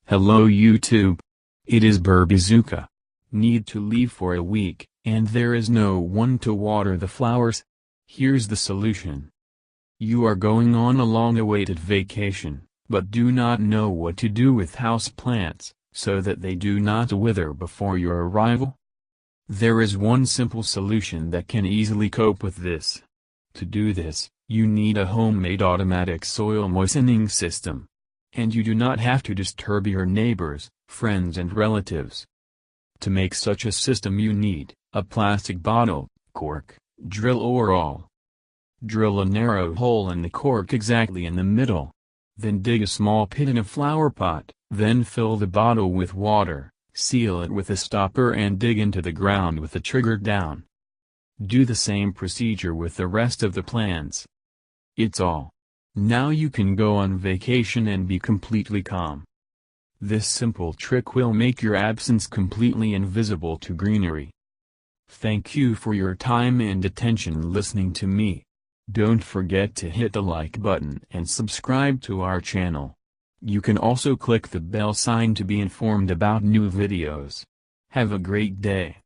Hello YouTube. It is Burbizuka. Need to leave for a week, and there is no one to water the flowers? Here's the solution. You are going on a long-awaited vacation, but do not know what to do with houseplants, so that they do not wither before your arrival? There is one simple solution that can easily cope with this. To do this, you need a homemade automatic soil moistening system. And you do not have to disturb your neighbors, friends and relatives. To make such a system you need a plastic bottle, cork, drill or awl. Drill a narrow hole in the cork exactly in the middle. Then dig a small pit in a flower pot, then fill the bottle with water, seal it with a stopper and dig into the ground with the trigger down. Do the same procedure with the rest of the plants. It's all. Now you can go on vacation and be completely calm. This simple trick will make your absence completely invisible to greenery. Thank you for your time and attention listening to me. Don't forget to hit the like button and subscribe to our channel. You can also click the bell sign to be informed about new videos. Have a great day.